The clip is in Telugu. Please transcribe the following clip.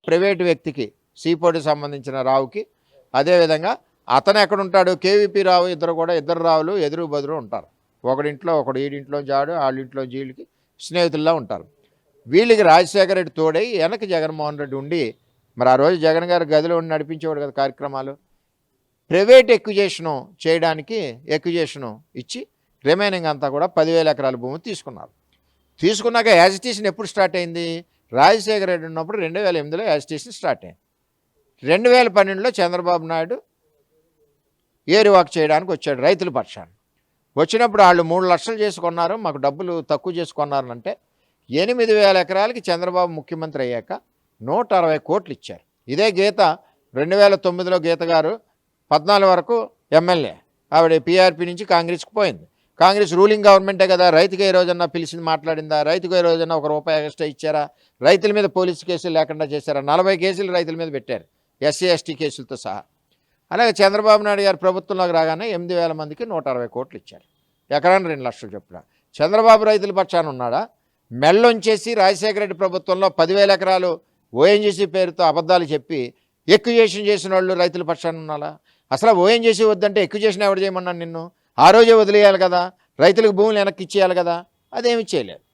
ప్రైవేటు వ్యక్తికి సీపోర్ట్కి సంబంధించిన రావుకి, అదేవిధంగా అతను ఎక్కడుంటాడు కేవీపీ రావు, ఇద్దరు రావులు ఎదురు బదురు ఉంటారు. ఒకడింట్లో ఒకడు, ఈడింట్లో జాడు, వాళ్ళింట్లో జీళ్ళకి స్నేహితుల్లా ఉంటారు. వీళ్ళకి రాజశేఖర రెడ్డి తోడై వెనక జగన్మోహన్ రెడ్డి ఉండి, మరి ఆ రోజు జగన్ గారు గదిలో ఉండి నడిపించేవాడు కదా కార్యక్రమాలు. ప్రైవేట్ ఎక్విజేషను చేయడానికి ఎక్విజేషను ఇచ్చి రిమైనింగ్ అంతా కూడా 10,000 ఎకరాల భూమి తీసుకున్నారు. తీసుకున్నాక యాజిటేషన్ ఎప్పుడు స్టార్ట్ అయింది? రాజశేఖర రెడ్డి ఉన్నప్పుడు 2008లో యాజిటేషన్ స్టార్ట్ అయింది. 2012లో చంద్రబాబు నాయుడు ఏరువాక్ చేయడానికి వచ్చాడు రైతుల పక్షాన్ని. వచ్చినప్పుడు వాళ్ళు 3 లక్షలు చేసుకున్నారు, మాకు డబ్బులు తక్కువ చేసుకున్నారు అంటే 8,000 ఎకరాలకి చంద్రబాబు ముఖ్యమంత్రి అయ్యాక 160 కోట్లు ఇచ్చారు. ఇదే గీత 2009లో గీత గారు 14 వరకు ఎమ్మెల్యే, ఆవిడ పీఆర్పీ నుంచి కాంగ్రెస్కి పోయింది. కాంగ్రెస్ రూలింగ్ గవర్నమెంటే కదా. రైతుగా ఏ రోజన్నా పిలిచింది మాట్లాడిందా? రైతుగా ఏ రోజన్నా ₹1 ఎక్స్ట్రా ఇచ్చారా? రైతుల మీద పోలీసు కేసులు లేకుండా చేశారా? 40 కేసులు రైతుల మీద పెట్టారు, ఎస్సీ ఎస్టీ కేసులతో సహా. అలాగే చంద్రబాబు నాయుడు గారు ప్రభుత్వంలోకి రాగానే 8,000 మందికి 160 కోట్లు ఇచ్చారు, ఎకరాన్ని 2 లక్షలు చొప్పున. చంద్రబాబు రైతుల పక్షాన ఉన్నాడా? మెళ్ళొంచేసి రాజశేఖర రెడ్డి ప్రభుత్వంలో 10,000 ఎకరాలు ఓఎన్జీసీ పేరుతో అబద్ధాలు చెప్పి ఎక్విజేషన్ చేసిన వాళ్ళు రైతుల పక్షాన ఉన్నారా? అసలు ఓఎన్జీసీ వద్దంటే ఎక్విజేషన్ ఎవరు చేయమన్నాను నిన్ను? ఆ రోజే వదిలేయాలి కదా, రైతులకు భూములు వెనక్కి ఇచ్చేయాలి కదా, అదేమి చేయలేదు.